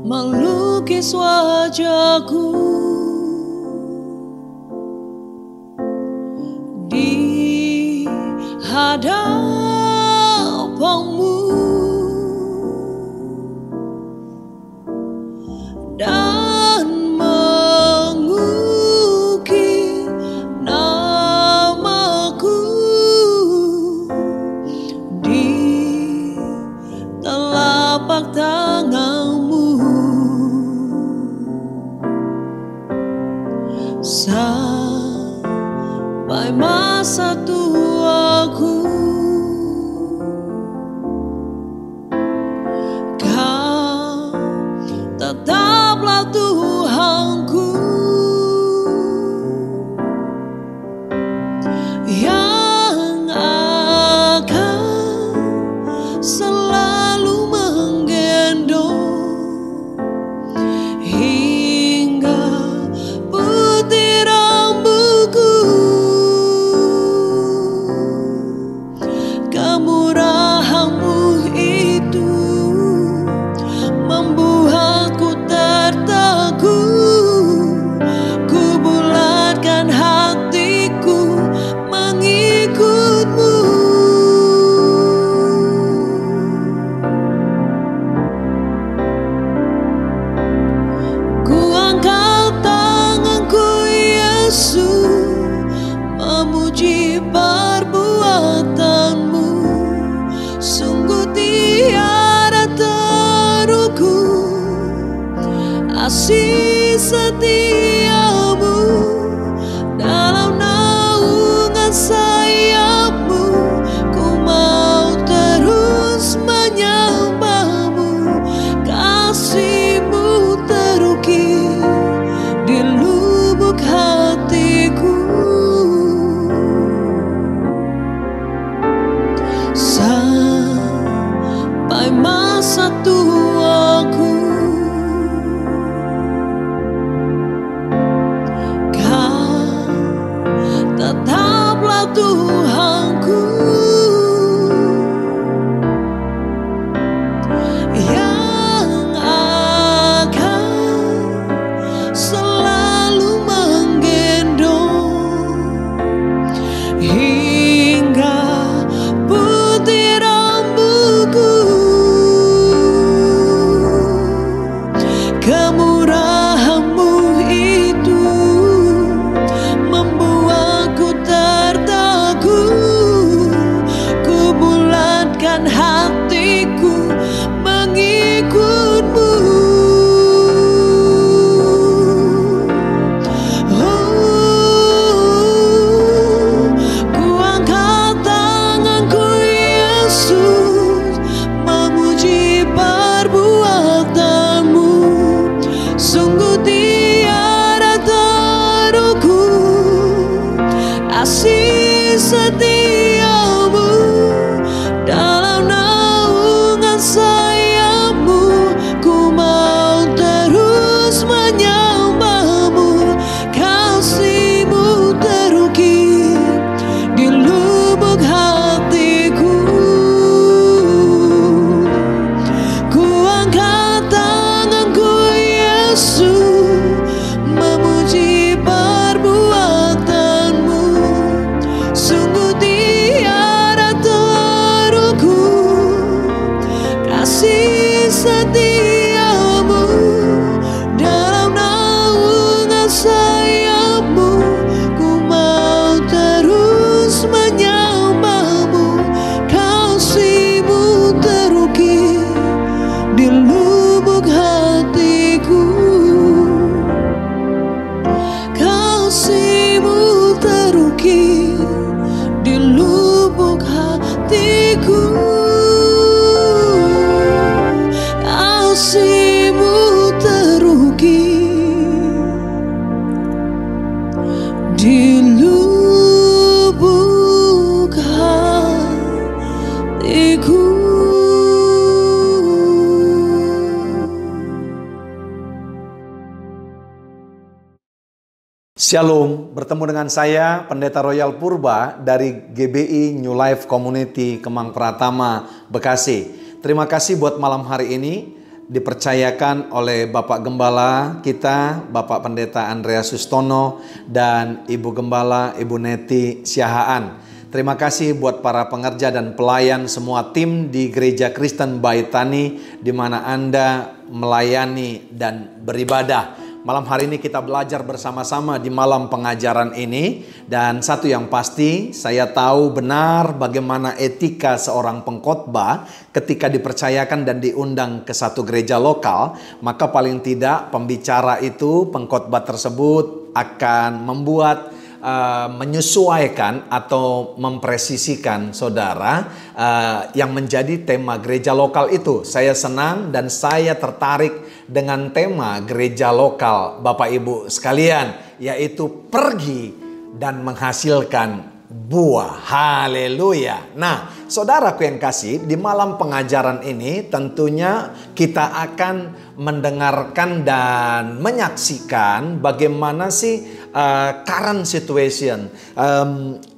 melukis wajahku di hadapanmu dan mengukir namaku di telapak tanganmu sampai masa tuaku. Kau tetaplah Tuhanku yang akan selalu menggendong hingga putih rambutku. Kemurahan-Mu itu membuatku tertegun. Ku bulatkan hatiku mengikut-Mu. Ku angkat tanganku Yesus, memuji perbuatan-Mu. Sungguh tiada terukur kasih setia-Mu. Dalam naungan sayap-Mu ku mau terus menyembah-Mu. Kasih-Mu terukir di lubuk hatiku sampai masa tuaku. Kau tetaplah Tuhanku yang akan selalu menggendong hingga putih rambutku. Kemurahan-Mu itu membuatku tertegun. Ku bulatkan hatiku mengikut-Mu. Ku angkat tanganku Yesus, memuji perbuatan-Mu. Sungguh tiada terukur kasih setia-Mu. Dalam naungan sayap-Mu ku mau terus menyembah-Mu. Kasih-Mu terukir di lubuk hatiku. Ku angkat tanganku Yesus, memuji perbuatan-Mu. Sungguh tiada terukur kasih setia-Mu. Dalam naungan sayap-Mu ku mau terus menyembah-Mu. Kasih-Mu terukir di lubuk hatiku. Kasih-Mu terukir di lubuk hatiku. Kasih-Mu terukir di lubuk hatiku. Shalom, bertemu dengan saya Pendeta Royal Purba dari GBI New Life Community Kemang Pratama, Bekasi. Terima kasih buat malam hari ini dipercayakan oleh Bapak Gembala kita, Bapak Pendeta Andreas Sustono, dan Ibu Gembala, Ibu Neti Siahaan. Terima kasih buat para pengerja dan pelayan semua tim di Gereja Kristen Baitani, di mana Anda melayani dan beribadah. Malam hari ini kita belajar bersama-sama di malam pengajaran ini. Dan satu yang pasti, saya tahu benar bagaimana etika seorang pengkhotbah ketika dipercayakan dan diundang ke satu gereja lokal. Maka paling tidak pembicara itu, pengkhotbah tersebut akan membuat menyesuaikan atau mempresisikan saudara yang menjadi tema gereja lokal itu. Saya senang dan saya tertarik dengan tema gereja lokal Bapak Ibu sekalian, yaitu pergi dan menghasilkan buah. Haleluya. Nah, saudaraku yang kasih, di malam pengajaran ini tentunya kita akan mendengarkan dan menyaksikan bagaimana sih current situation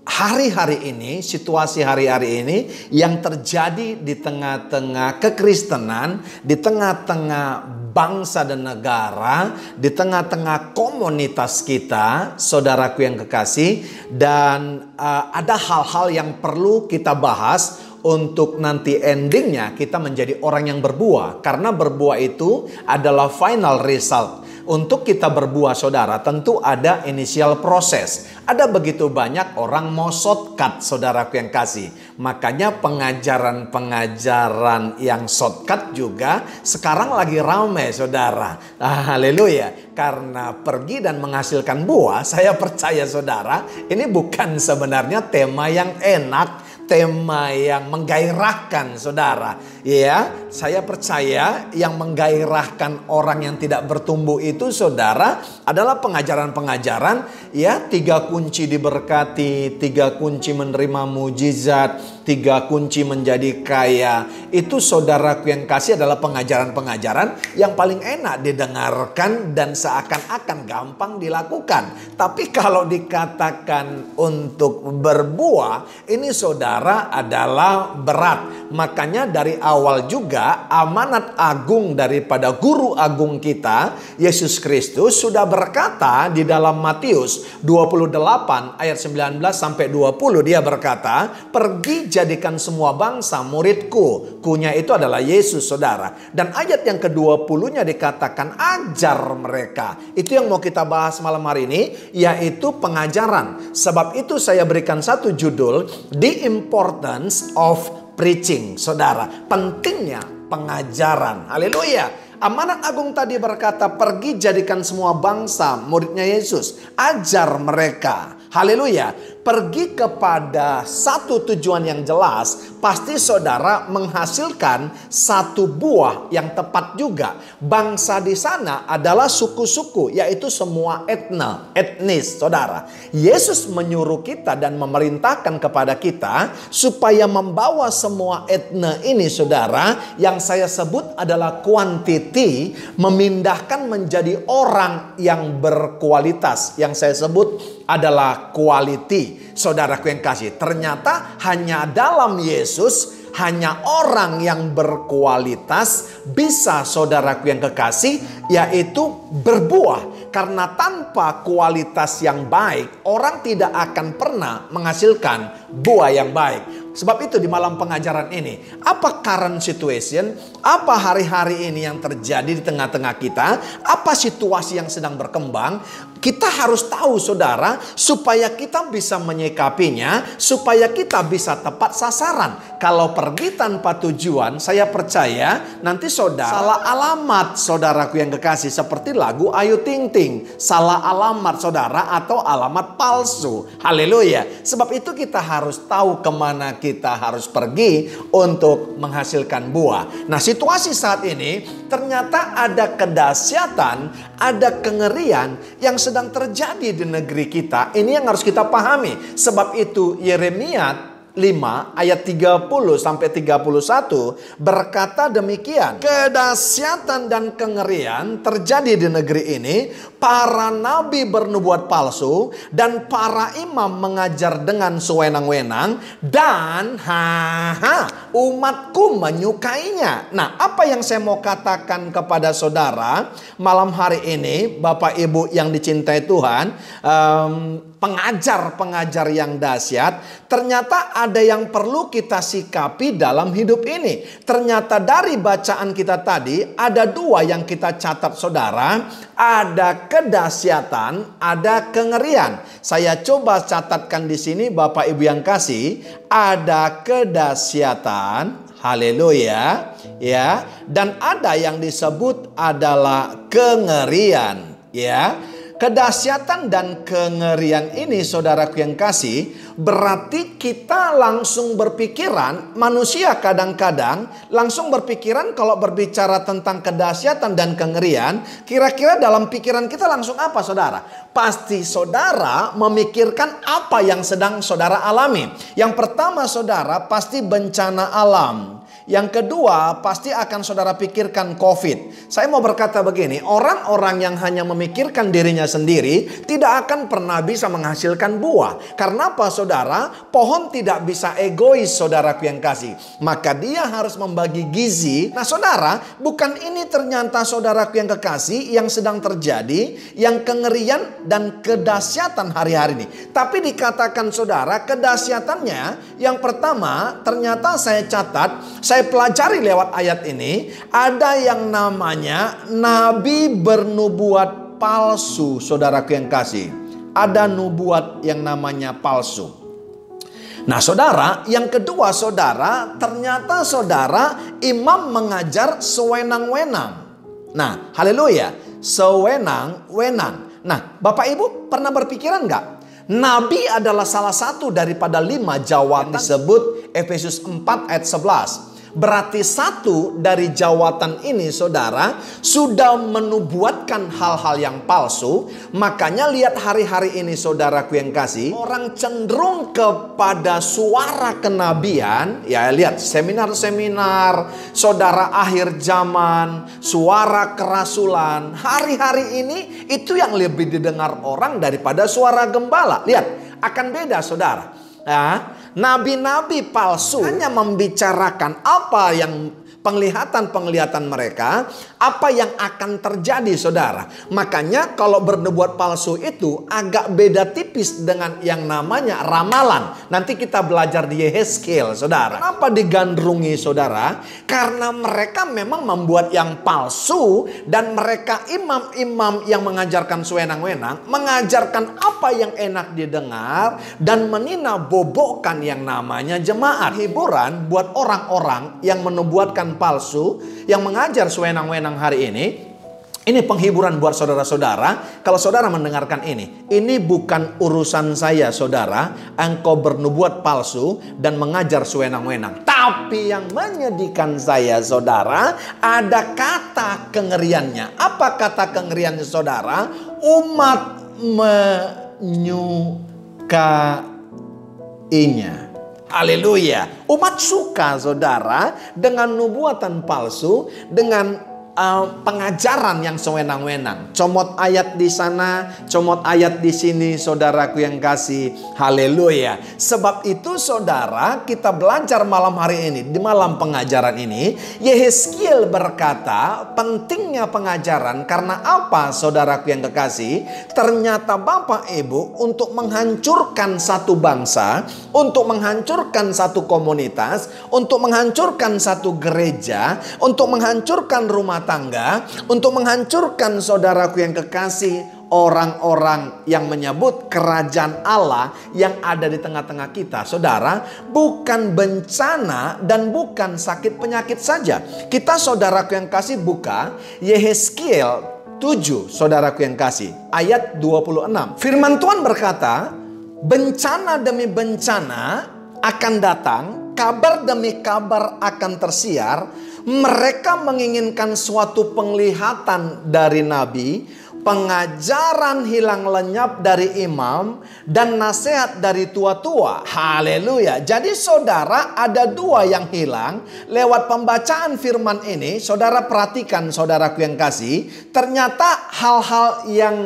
hari-hari ini, situasi hari-hari ini yang terjadi di tengah-tengah kekristenan, di tengah-tengah bangsa dan negara, di tengah-tengah komunitas kita, saudaraku yang kekasih. Dan ada hal-hal yang perlu kita bahas untuk nanti endingnya kita menjadi orang yang berbuah. Karena berbuah itu adalah final result. Untuk kita berbuah saudara tentu ada initial proses. Ada begitu banyak orang mau shortcut saudaraku yang kasih. Makanya pengajaran-pengajaran yang shortcut juga sekarang lagi ramai saudara. Haleluya. Karena pergi dan menghasilkan buah, saya percaya saudara, ini bukan sebenarnya tema yang enak, tema yang menggairahkan saudara. Ya, saya percaya yang menggairahkan orang yang tidak bertumbuh itu saudara adalah pengajaran-pengajaran ya, 3 kunci diberkati, 3 kunci menerima mujizat, 3 kunci menjadi kaya. Itu saudaraku yang kasih adalah pengajaran-pengajaran yang paling enak didengarkan dan seakan-akan gampang dilakukan. Tapi kalau dikatakan untuk berbuah, ini saudara adalah berat. Makanya dari awal juga amanat agung daripada guru agung kita, Yesus Kristus, sudah berkata di dalam Matius 28 ayat 19 sampai 20, dia berkata, "Pergi jadikan semua bangsa muridku." Kunya itu adalah Yesus saudara. Dan ayat yang ke-20-nya dikatakan ajar mereka. Itu yang mau kita bahas malam hari ini, yaitu pengajaran. Sebab itu saya berikan satu judul, The Importance of Preaching. Saudara, pentingnya pengajaran. Haleluya. Amanat agung tadi berkata, pergi jadikan semua bangsa muridnya Yesus. Ajar mereka. Haleluya. Pergi kepada satu tujuan yang jelas. Pasti saudara menghasilkan satu buah yang tepat juga. Bangsa di sana adalah suku-suku, yaitu semua etnis saudara. Yesus menyuruh kita dan memerintahkan kepada kita supaya membawa semua etne ini saudara, yang saya sebut adalah quantity, memindahkan menjadi orang yang berkualitas. Yang saya sebut adalah quality. Saudaraku yang kasih, ternyata hanya dalam Yesus, hanya orang yang berkualitas bisa saudaraku yang kekasih, yaitu berbuah. Karena tanpa kualitas yang baik, orang tidak akan pernah menghasilkan buah yang baik. Sebab itu di malam pengajaran ini, apa current situation, apa hari-hari ini yang terjadi di tengah-tengah kita, apa situasi yang sedang berkembang, kita harus tahu saudara, supaya kita bisa menyikapinya, supaya kita bisa tepat sasaran. Kalau pergi tanpa tujuan, saya percaya nanti saudara salah alamat saudaraku yang kekasih, seperti lagu Ayu Ting Ting, salah alamat saudara atau alamat palsu. Haleluya. Sebab itu kita harus tahu kemana kita harus pergi untuk menghasilkan buah. Nah, situasi saat ini ternyata ada kedahsyatan, ada kengerian yang sedang terjadi di negeri kita. Ini yang harus kita pahami. Sebab itu Yeremia 5 ayat 30 sampai 31 berkata demikian. Kedahsyatan dan kengerian terjadi di negeri ini. Para nabi bernubuat palsu dan para imam mengajar dengan sewenang-wenang dan umatku menyukainya. Nah, apa yang saya mau katakan kepada saudara malam hari ini, Bapak Ibu yang dicintai Tuhan, pengajar-pengajar yang dahsyat, ternyata ada yang perlu kita sikapi dalam hidup ini. Ternyata dari bacaan kita tadi ada dua yang kita catat saudara. Ada kedahsyatan, ada kengerian. Saya coba catatkan di sini Bapak Ibu yang kasih. Ada kedahsyatan, haleluya, ya, dan ada yang disebut adalah kengerian, ya. Kedahsyatan dan kengerian ini saudaraku yang kasih, berarti kita langsung berpikiran, manusia kadang-kadang langsung berpikiran kalau berbicara tentang kedahsyatan dan kengerian, kira-kira dalam pikiran kita langsung apa saudara? Pasti saudara memikirkan apa yang sedang saudara alami. Yang pertama saudara pasti bencana alam. Yang kedua, pasti akan saudara pikirkan COVID. Saya mau berkata begini, orang-orang yang hanya memikirkan dirinya sendiri tidak akan pernah bisa menghasilkan buah. Karena apa saudara? Pohon tidak bisa egois saudaraku yang kasih. Maka dia harus membagi gizi. Nah saudara, bukan ini ternyata saudaraku yang kekasih yang sedang terjadi, yang kengerian dan kedahsyatan hari-hari ini. Tapi dikatakan saudara, kedahsyatannya yang pertama ternyata saya catat, saya pelajari lewat ayat ini, ada yang namanya nabi bernubuat palsu saudaraku yang kasih. Ada nubuat yang namanya palsu. Nah saudara, yang kedua saudara, ternyata saudara imam mengajar sewenang-wenang. Nah haleluya, sewenang-wenang. Nah Bapak Ibu pernah berpikiran nggak? Nabi adalah salah satu daripada 5 jawatan disebut Efesus 4 ayat 11. Berarti satu dari jawatan ini saudara sudah menubuatkan hal-hal yang palsu. Makanya lihat hari-hari ini saudaraku yang kasih, orang cenderung kepada suara kenabian. Ya lihat seminar-seminar saudara akhir zaman, suara kerasulan. Hari-hari ini itu yang lebih didengar orang daripada suara gembala. Lihat akan beda saudara. Ya, nabi-nabi palsu hanya membicarakan apa yang penglihatan-penglihatan mereka, apa yang akan terjadi saudara. Makanya kalau bernubuat palsu itu agak beda tipis dengan yang namanya ramalan. Nanti kita belajar di Yehezkiel saudara. Kenapa digandrungi saudara? Karena mereka memang membuat yang palsu. Dan mereka imam-imam yang mengajarkan sewenang-wenang, mengajarkan apa yang enak didengar dan menina-bobokkan yang namanya jemaat. Hiburan buat orang-orang yang menubuatkan palsu, yang mengajar sewenang-wenang hari ini. Ini penghiburan buat saudara-saudara. Kalau saudara mendengarkan ini bukan urusan saya saudara, engkau bernubuat palsu dan mengajar sewenang-wenang. Tapi yang menyedihkan saya saudara, ada kata kengeriannya. Apa kata kengeriannya saudara? Umat menyukainya. Haleluya. Umat suka saudara dengan nubuatan palsu, dengan pengajaran yang sewenang-wenang. Comot ayat di sana, comot ayat di sini saudaraku yang kasih. Haleluya. Sebab itu saudara, kita belajar malam hari ini, di malam pengajaran ini, Yehezkiel berkata pentingnya pengajaran. Karena apa saudaraku yang kekasih? Ternyata Bapak Ibu untuk menghancurkan satu bangsa, untuk menghancurkan satu komunitas, untuk menghancurkan satu gereja, untuk menghancurkan rumah tangga, untuk menghancurkan saudaraku yang kekasih, orang-orang yang menyebut kerajaan Allah yang ada di tengah-tengah kita, saudara, bukan bencana dan bukan sakit penyakit saja. Kita saudaraku yang kasih buka Yehezkiel 7, saudaraku yang kasih, ayat 26. Firman Tuhan berkata, bencana demi bencana akan datang, kabar demi kabar akan tersiar. Mereka menginginkan suatu penglihatan dari nabi, pengajaran hilang lenyap dari imam, dan nasihat dari tua-tua. Haleluya. Jadi saudara, ada dua yang hilang lewat pembacaan firman ini. Saudara perhatikan, saudaraku yang kasih, ternyata hal-hal yang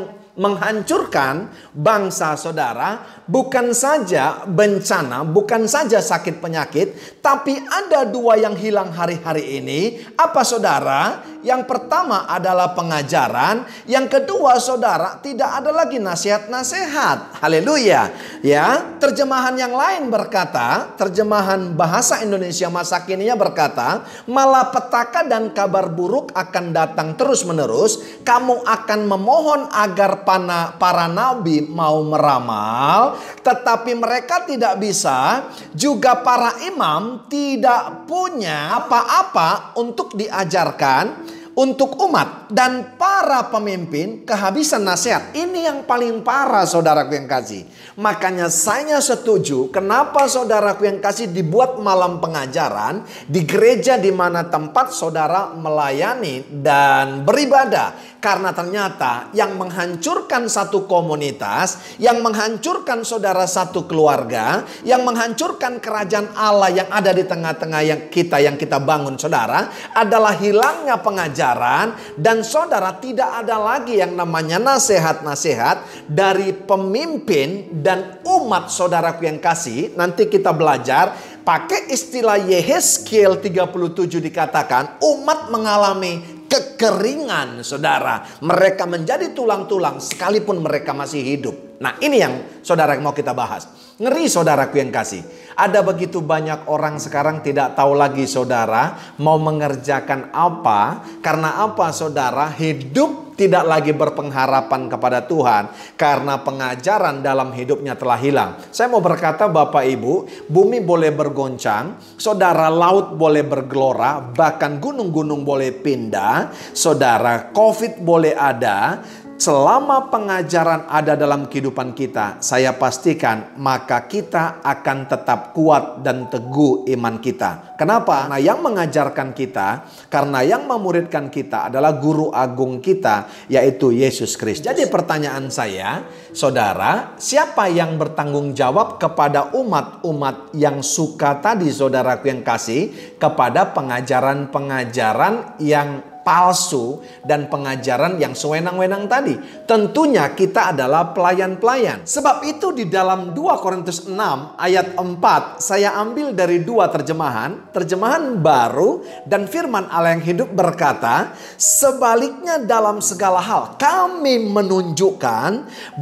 menghancurkan bangsa saudara bukan saja bencana, bukan saja sakit penyakit, tapi ada dua yang hilang hari-hari ini. Apa saudara? Yang pertama adalah pengajaran, yang kedua saudara tidak ada lagi nasihat-nasihat. Haleluya. Ya, terjemahan yang lain berkata, terjemahan bahasa Indonesia masa kininya berkata, malapetaka dan kabar buruk akan datang terus-menerus. Kamu akan memohon agar para nabi mau meramal, tetapi mereka tidak bisa. Juga para imam tidak punya apa-apa untuk diajarkan untuk umat, dan para pemimpin kehabisan nasihat. Ini yang paling parah, saudaraku yang kasih. Makanya saya setuju kenapa saudaraku yang kasih dibuat malam pengajaran di gereja di mana tempat saudara melayani dan beribadah. Karena ternyata yang menghancurkan satu komunitas, yang menghancurkan saudara satu keluarga, yang menghancurkan kerajaan Allah yang ada di tengah-tengah yang kita bangun saudara, adalah hilangnya pengajaran. Dan saudara, tidak ada lagi yang namanya nasihat-nasihat dari pemimpin dan umat saudaraku yang kasih. Nanti kita belajar pakai istilah Yehezkiel 37 dikatakan umat mengalami kekeringan saudara. Mereka menjadi tulang-tulang sekalipun mereka masih hidup. Nah, ini yang saudara mau kita bahas. Ngeri saudaraku yang kasih. Ada begitu banyak orang sekarang tidak tahu lagi saudara mau mengerjakan apa. Karena apa saudara? Hidup tidak lagi berpengharapan kepada Tuhan karena pengajaran dalam hidupnya telah hilang. Saya mau berkata Bapak Ibu, bumi boleh bergoncang, saudara, laut boleh bergelora, bahkan gunung-gunung boleh pindah, saudara, COVID boleh ada. Selama pengajaran ada dalam kehidupan kita, saya pastikan maka kita akan tetap kuat dan teguh iman kita. Kenapa? Karena yang mengajarkan kita, karena yang memuridkan kita adalah guru agung kita, yaitu Yesus Kristus. Jadi pertanyaan saya, saudara, siapa yang bertanggung jawab kepada umat-umat yang suka tadi saudaraku yang kasih, kepada pengajaran-pengajaran yang palsu dan pengajaran yang sewenang-wenang tadi? Tentunya kita adalah pelayan-pelayan. Sebab itu di dalam 2 Korintus 6 ayat 4 saya ambil dari dua terjemahan. Terjemahan baru dan firman Allah yang hidup berkata, sebaliknya dalam segala hal kami menunjukkan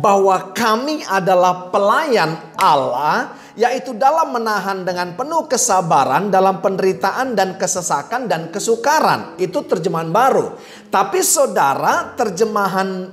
bahwa kami adalah pelayan Allah, yaitu dalam menahan dengan penuh kesabaran dalam penderitaan dan kesesakan dan kesukaran. Itu terjemahan baru. Tapi saudara, terjemahan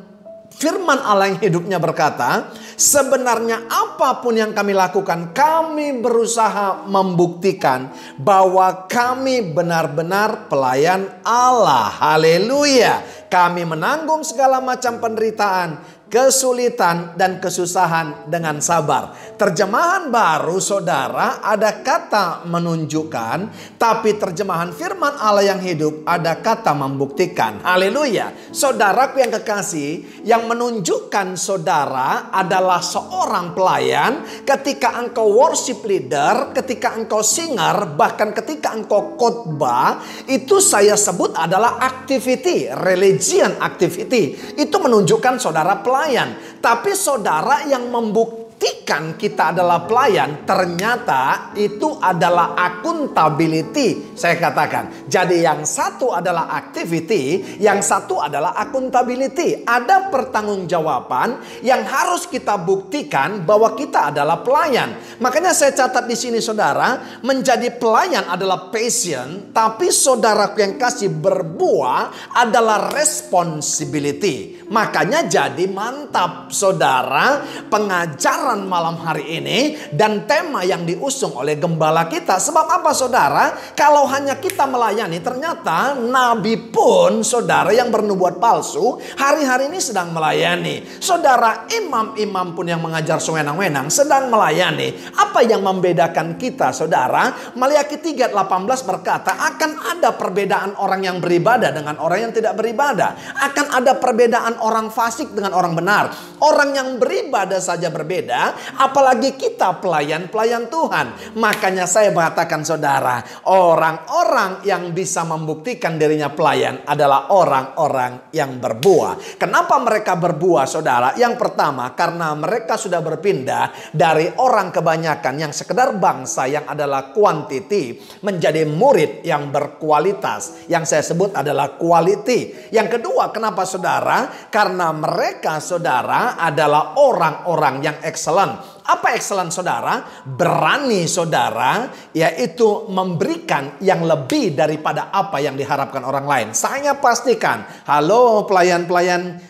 firman Allah yang hidupnya berkata, sebenarnya apapun yang kami lakukan, kami berusaha membuktikan bahwa kami benar-benar pelayan Allah. Haleluya. Kami menanggung segala macam penderitaan, kesulitan dan kesusahan dengan sabar. Terjemahan baru saudara ada kata menunjukkan, tapi terjemahan firman Allah yang hidup ada kata membuktikan. Haleluya. Saudaraku yang kekasih, yang menunjukkan saudara adalah seorang pelayan ketika engkau worship leader, ketika engkau singer, bahkan ketika engkau khotbah, itu saya sebut adalah activity, religion activity. Itu menunjukkan saudara pelayan. Tapi saudara yang membuktikan kita adalah pelayan, ternyata itu adalah accountability. Saya katakan, jadi yang satu adalah activity, yang satu adalah accountability. Ada pertanggungjawaban yang harus kita buktikan bahwa kita adalah pelayan. Makanya saya catat di sini saudara, menjadi pelayan adalah passion, tapi saudaraku yang kasih, berbuah adalah responsibility. Makanya jadi mantap saudara, pengajaran pengajaran malam hari ini dan tema yang diusung oleh gembala kita. Sebab apa saudara? Kalau hanya kita melayani, ternyata nabi pun saudara yang bernubuat palsu hari-hari ini sedang melayani. Saudara, imam-imam pun yang mengajar sewenang-wenang sedang melayani. Apa yang membedakan kita saudara? Maliaki 3:18 berkata akan ada perbedaan orang yang beribadah dengan orang yang tidak beribadah. Akan ada perbedaan orang fasik dengan orang benar. Orang yang beribadah saja berbeda, apalagi kita pelayan-pelayan Tuhan. Makanya saya mengatakan saudara, orang-orang yang bisa membuktikan dirinya pelayan adalah orang-orang yang berbuah. Kenapa mereka berbuah saudara? Yang pertama, karena mereka sudah berpindah dari orang kebanyakan yang sekedar bangsa yang adalah kuantiti menjadi murid yang berkualitas. Yang saya sebut adalah quality. Yang kedua, kenapa saudara? Karena mereka saudara adalah orang-orang yang excellent. Apa excellent saudara? Berani saudara, yaitu memberikan yang lebih daripada apa yang diharapkan orang lain. Saya pastikan, halo pelayan-pelayan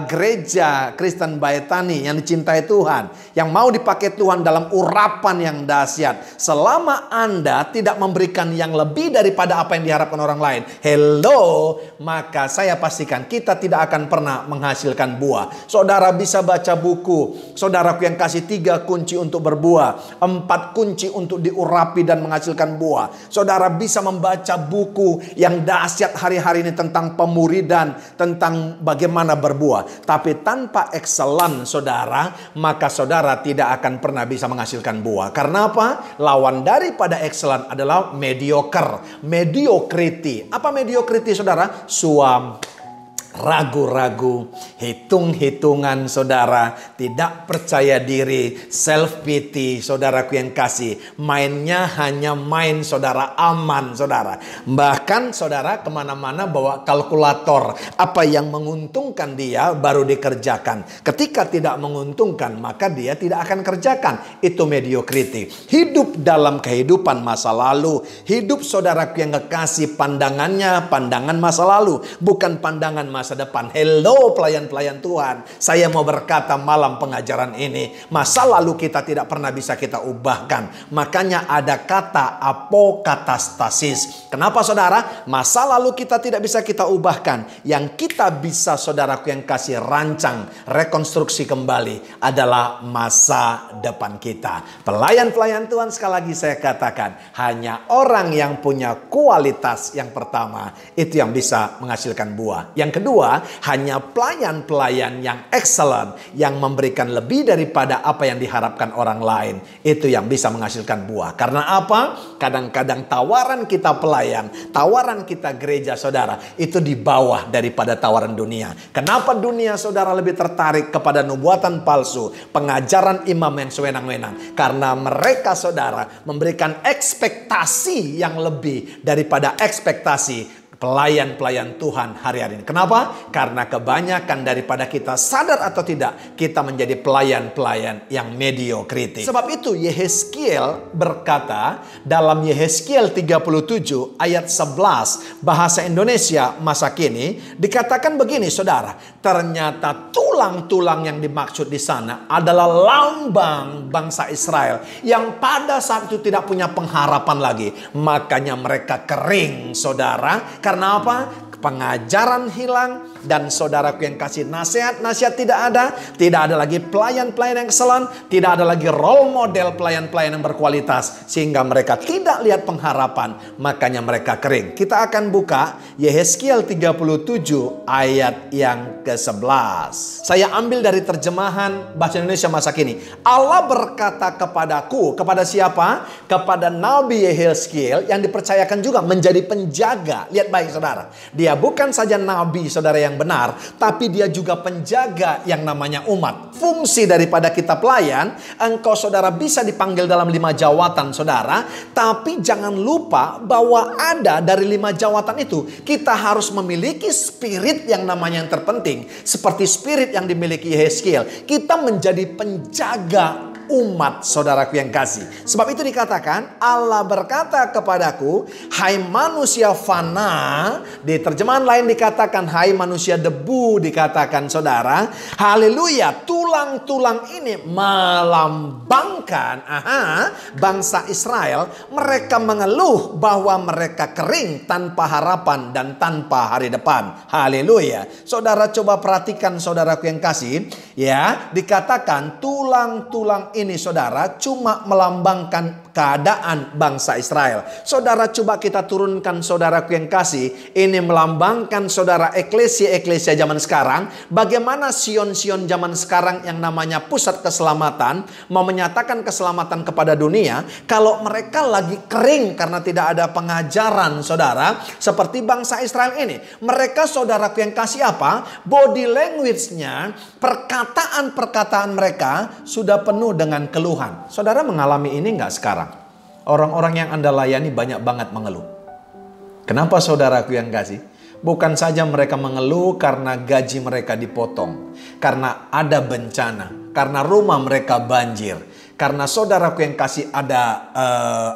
gereja Kristen Baitani yang dicintai Tuhan, yang mau dipakai Tuhan dalam urapan yang dahsyat. Selama Anda tidak memberikan yang lebih daripada apa yang diharapkan orang lain, hello, maka saya pastikan kita tidak akan pernah menghasilkan buah. Saudara bisa baca buku, saudaraku yang kasih 3 kunci untuk berbuah, 4 kunci untuk diurapi dan menghasilkan buah. Saudara bisa membaca buku yang dahsyat hari-hari ini tentang pemuridan, tentang bagaimana berbuah. Tapi tanpa excellent saudara, maka saudara tidak akan pernah bisa menghasilkan buah. Karena apa? Lawan daripada excellent adalah mediocre, mediocrity. Apa mediocrity saudara? Suam, ragu-ragu, hitung-hitungan saudara, tidak percaya diri, self pity saudaraku yang kasih. Mainnya hanya main saudara, aman saudara. Bahkan saudara kemana-mana bawa kalkulator. Apa yang menguntungkan dia baru dikerjakan. Ketika tidak menguntungkan maka dia tidak akan kerjakan. Itu mediocrity. Hidup dalam kehidupan masa lalu. Hidup saudaraku yang kekasih, pandangannya pandangan masa lalu, bukan pandangan masa depan. Hello pelayan-pelayan Tuhan, saya mau berkata malam pengajaran ini, masa lalu kita tidak pernah bisa kita ubahkan. Makanya ada kata apokatastasis. Kenapa saudara? Masa lalu kita tidak bisa kita ubahkan. Yang kita bisa saudaraku yang kasih rancang, rekonstruksi kembali adalah masa depan kita. Pelayan-pelayan Tuhan, sekali lagi saya katakan, hanya orang yang punya kualitas yang pertama itu yang bisa menghasilkan buah. Yang kedua, hanya pelayan-pelayan yang excellent, yang memberikan lebih daripada apa yang diharapkan orang lain, itu yang bisa menghasilkan buah. Karena apa? Kadang-kadang tawaran kita pelayan, tawaran kita gereja saudara, itu di bawah daripada tawaran dunia. Kenapa dunia saudara lebih tertarik kepada nubuatan palsu, pengajaran imam yang sewenang-wenang? Karena mereka saudara memberikan ekspektasi yang lebih daripada ekspektasi pelayan-pelayan Tuhan hari-hari ini. Kenapa? Karena kebanyakan daripada kita sadar atau tidak, kita menjadi pelayan-pelayan yang mediocrity. Sebab itu Yehezkiel berkata dalam Yehezkiel 37 ayat 11 bahasa Indonesia masa kini, dikatakan begini saudara, ternyata tulang-tulang yang dimaksud di sana adalah lambang bangsa Israel yang pada saat itu tidak punya pengharapan lagi. Makanya mereka kering saudara. Karena apa? Pengajaran hilang dan saudaraku yang kasih nasihat tidak ada. Tidak ada lagi pelayan-pelayan yang excellent, tidak ada lagi role model pelayan-pelayan yang berkualitas, sehingga mereka tidak lihat pengharapan, makanya mereka kering. Kita akan buka Yehezkiel 37 ayat yang ke-11. Saya ambil dari terjemahan bahasa Indonesia masa kini. Allah berkata kepadaku, kepada siapa? Kepada Nabi Yehezkiel yang dipercayakan juga menjadi penjaga. Lihat baik saudara, dia bukan saja nabi saudara yang benar, tapi dia juga penjaga yang namanya umat. Fungsi daripada kita pelayan, engkau saudara bisa dipanggil dalam 5 jawatan saudara, tapi jangan lupa bahwa ada dari 5 jawatan itu, kita harus memiliki spirit yang namanya yang terpenting. Seperti spirit yang dimiliki Yehezkiel, kita menjadi penjaga umat saudaraku yang kasih. Sebab itu dikatakan Allah berkata kepadaku, hai manusia fana. Di terjemahan lain dikatakan hai manusia debu, dikatakan saudara. Haleluya, tulang-tulang ini melambangkan bangsa Israel. Mereka mengeluh bahwa mereka kering tanpa harapan dan tanpa hari depan. Haleluya. Saudara coba perhatikan saudaraku yang kasih, ya, dikatakan tulang-tulang ini saudara cuma melambangkan keadaan bangsa Israel. Saudara coba kita turunkan saudaraku yang kasih, ini melambangkan saudara eklesia zaman sekarang. Bagaimana Sion-Sion zaman sekarang yang namanya pusat keselamatan mau menyatakan keselamatan kepada dunia kalau mereka lagi kering karena tidak ada pengajaran saudara seperti bangsa Israel ini. Mereka saudaraku yang kasih apa? Body language-nya, perkataan-perkataan mereka sudah penuh dengan keluhan. Saudara mengalami ini enggak sekarang? Orang-orang yang Anda layani banyak banget mengeluh. Kenapa saudaraku yang kasih? Bukan saja mereka mengeluh karena gaji mereka dipotong, karena ada bencana, karena rumah mereka banjir, karena saudaraku yang kasih ada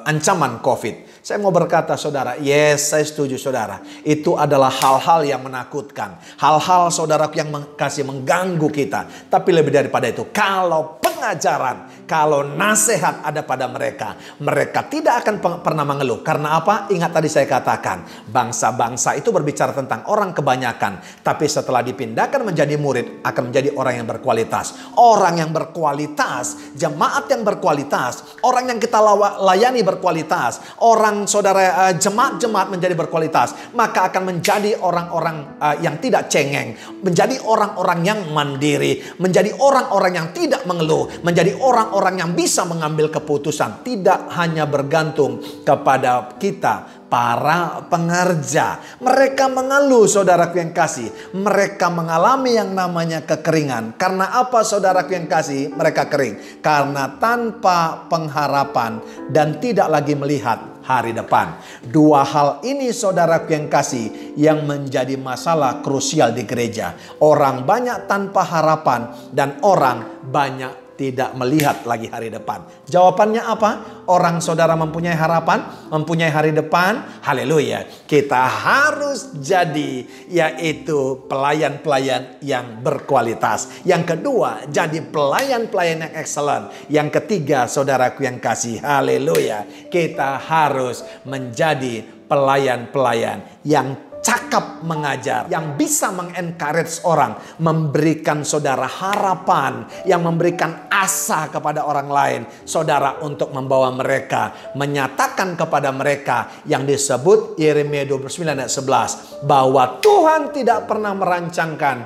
ancaman COVID. Saya mau berkata saudara, yes, saya setuju saudara. Itu adalah hal-hal yang menakutkan. Hal-hal saudaraku yang kasih mengganggu kita. Tapi lebih daripada itu, kalau pengajaran, kalau nasihat ada pada mereka, mereka tidak akan pernah mengeluh. Karena apa? Ingat tadi saya katakan, bangsa-bangsa itu berbicara tentang orang kebanyakan. Tapi setelah dipindahkan menjadi murid, akan menjadi orang yang berkualitas. Orang yang berkualitas, jemaat yang berkualitas, orang yang kita layani berkualitas, orang saudara jemaat-jemaat menjadi berkualitas, maka akan menjadi orang-orang yang tidak cengeng, menjadi orang-orang yang mandiri, menjadi orang-orang yang tidak mengeluh, menjadi orang-orang yang bisa mengambil keputusan, tidak hanya bergantung kepada kita para pengerja. Mereka mengeluh saudaraku yang kasih, mereka mengalami yang namanya kekeringan. Karena apa saudaraku yang kasih? Mereka kering karena tanpa pengharapan dan tidak lagi melihat hari depan. Dua hal ini saudaraku yang kasih yang menjadi masalah krusial di gereja. Orang banyak tanpa harapan dan orang banyak tidak melihat lagi hari depan. Jawabannya apa? Orang saudara mempunyai harapan, mempunyai hari depan. Haleluya. Kita harus jadi yaitu pelayan-pelayan yang berkualitas. Yang kedua, jadi pelayan-pelayan yang excellent. Yang ketiga, saudaraku yang kasih. Haleluya. Kita harus menjadi pelayan-pelayan yang cakap mengajar, yang bisa mengencourage orang, memberikan saudara harapan, yang memberikan asa kepada orang lain, saudara, untuk membawa mereka, menyatakan kepada mereka yang disebut Yeremia 29 ayat 11, bahwa Tuhan tidak pernah merancangkan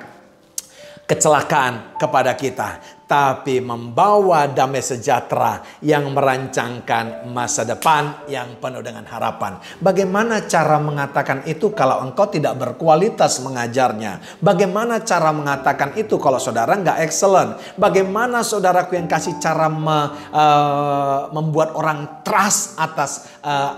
kecelakaan kepada kita, tapi membawa damai sejahtera yang merancangkan masa depan yang penuh dengan harapan. Bagaimana cara mengatakan itu kalau engkau tidak berkualitas mengajarnya? Bagaimana cara mengatakan itu kalau saudara nggak excellent? Bagaimana saudaraku yang kasih cara membuat orang trust atas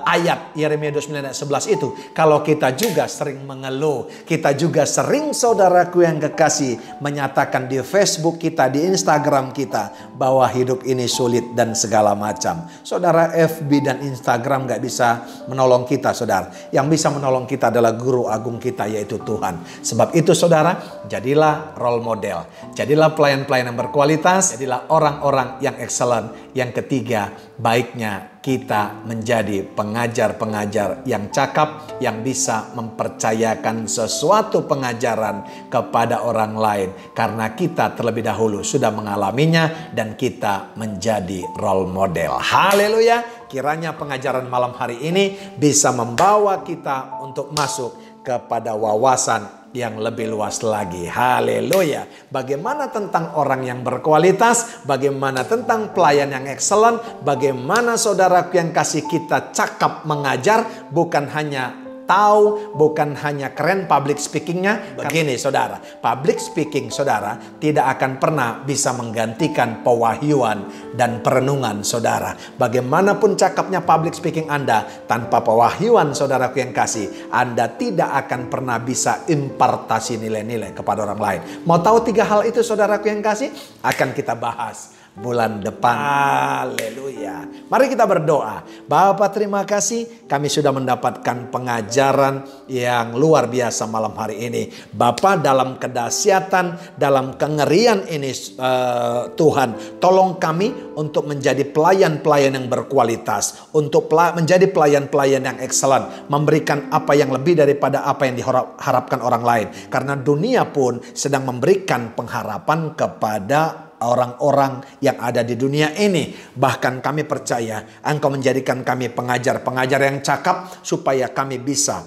ayat Yeremia 29 ayat 11 itu? Kalau kita juga sering mengeluh, kita juga sering saudaraku yang kekasih menyatakan di Facebook kita, di Instagram kita, bahwa hidup ini sulit dan segala macam. Saudara, FB dan Instagram gak bisa menolong kita saudara. Yang bisa menolong kita adalah guru agung kita, yaitu Tuhan. Sebab itu saudara, jadilah role model. Jadilah pelayan-pelayan yang berkualitas. Jadilah orang-orang yang excellent. Yang ketiga, baiknya kita menjadi pengajar-pengajar yang cakap, yang bisa mempercayakan sesuatu pengajaran kepada orang lain. Karena kita terlebih dahulu sudah mengalaminya dan kita menjadi role model. Haleluya. Kiranya pengajaran malam hari ini bisa membawa kita untuk masuk kepada wawasan yang lebih luas lagi. Haleluya. Bagaimana tentang orang yang berkualitas, bagaimana tentang pelayan yang excellent, bagaimana saudaraku yang kasih kita cakap mengajar, bukan hanya tahu, bukan hanya keren public speakingnya. Begini saudara, public speaking saudara tidak akan pernah bisa menggantikan pewahyuan dan perenungan saudara. Bagaimanapun cakapnya public speaking Anda, tanpa pewahyuan saudaraku yang kasih, Anda tidak akan pernah bisa impartasi nilai-nilai kepada orang lain. Mau tahu 3 hal itu saudaraku yang kasih? Akan kita bahas bulan depan. Haleluya. Mari kita berdoa. Bapa, terima kasih kami sudah mendapatkan pengajaran yang luar biasa malam hari ini. Bapa, dalam kedahsyatan, dalam kengerian ini Tuhan, tolong kami untuk menjadi pelayan-pelayan yang berkualitas, untuk menjadi pelayan-pelayan yang excellent, memberikan apa yang lebih daripada apa yang diharapkan orang lain. Karena dunia pun sedang memberikan pengharapan kepada orang-orang yang ada di dunia ini. Bahkan kami percaya Engkau menjadikan kami pengajar-pengajar yang cakap supaya kami bisa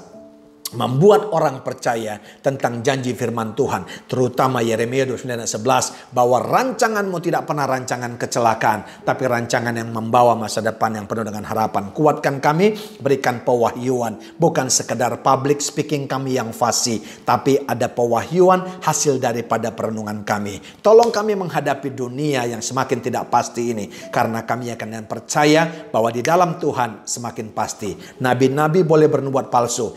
membuat orang percaya tentang janji firman Tuhan, terutama Yeremia 29:11, bahwa rancanganmu tidak pernah rancangan kecelakaan, tapi rancangan yang membawa masa depan yang penuh dengan harapan. Kuatkan kami, berikan pewahyuan, bukan sekedar public speaking kami yang fasih, tapi ada pewahyuan hasil daripada perenungan kami. Tolong kami menghadapi dunia yang semakin tidak pasti ini, karena kami akan percaya bahwa di dalam Tuhan semakin pasti. Nabi-nabi boleh bernubuat palsu,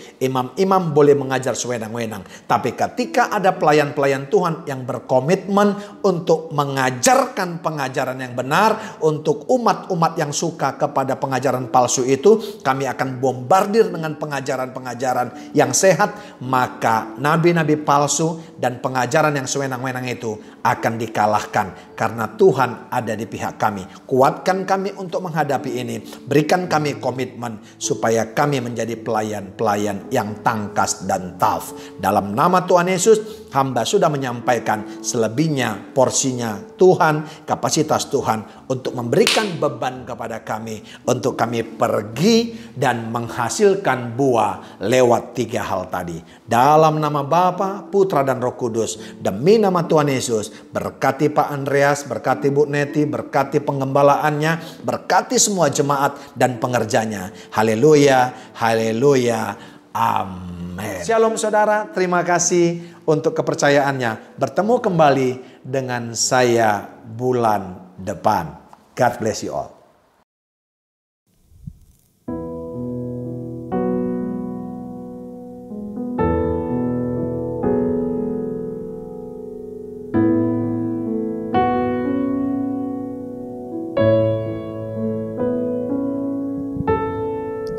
imam boleh mengajar sewenang-wenang. Tapi ketika ada pelayan-pelayan Tuhan yang berkomitmen untuk mengajarkan pengajaran yang benar, untuk umat-umat yang suka kepada pengajaran palsu itu, kami akan bombardir dengan pengajaran-pengajaran yang sehat. Maka nabi-nabi palsu dan pengajaran yang sewenang-wenang itu akan dikalahkan. Karena Tuhan ada di pihak kami. Kuatkan kami untuk menghadapi ini. Berikan kami komitmen supaya kami menjadi pelayan-pelayan yang tangkas dan tough. Dalam nama Tuhan Yesus, hamba sudah menyampaikan selebihnya porsinya Tuhan, kapasitas Tuhan untuk memberikan beban kepada kami, untuk kami pergi dan menghasilkan buah lewat 3 hal tadi. Dalam nama Bapa, Putra dan Roh Kudus, demi nama Tuhan Yesus, berkati Pak Andreas, berkati Bu Neti, berkati penggembalaannya, berkati semua jemaat dan pengerjanya. Haleluya, haleluya, amin. Shalom saudara, terima kasih untuk kepercayaannya. Bertemu kembali dengan saya bulan depan. God bless you all.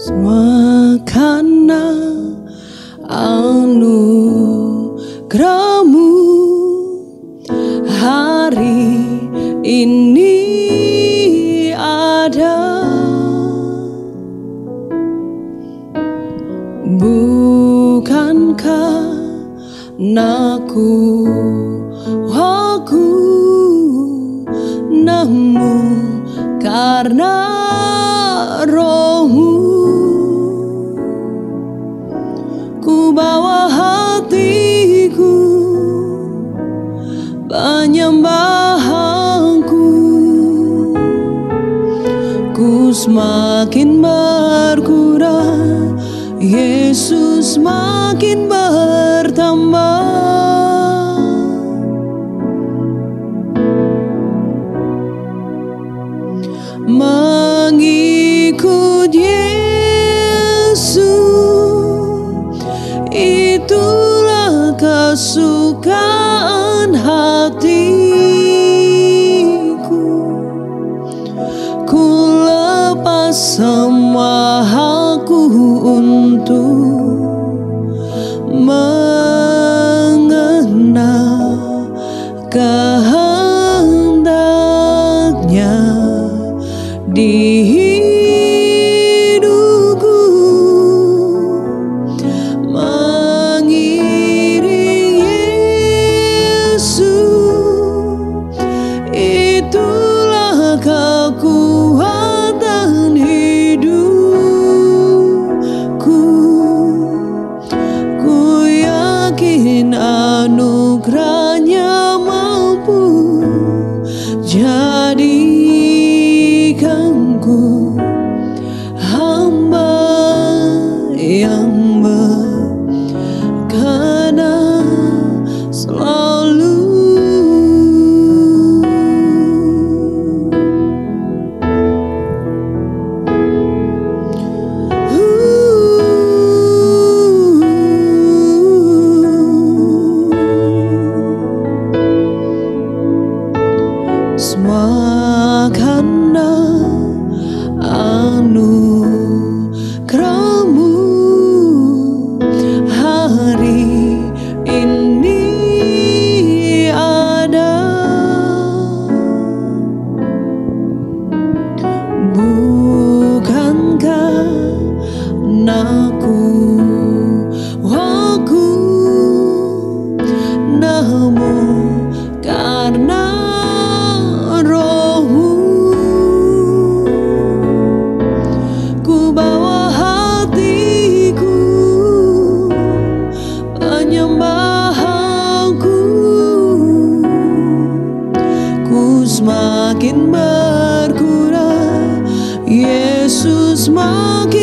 Semua karena anugerahmu hari ini ada. Bukankah aku namun karena Rohmu ku bawa hatiku, penyembahanku, ku semakin berkurang, Yesus makin bertambah. Mengikut Yesus, itulah kesukaan hatiku. Ku lepas semua hakku untuk mengenal kehendaknya di hidupku. Mengiring Yesus, itulah kekuatan hidupku. Ku yakin anugerahnya mampu jadikanku hamba yang berkenan selalu. Semua karena anugerah-Mu hari ini ada. Bukankah aku namun karena Roh-Mu ku bawa hatiku, penyembahanku, ku semakin berkurang, Yesus makin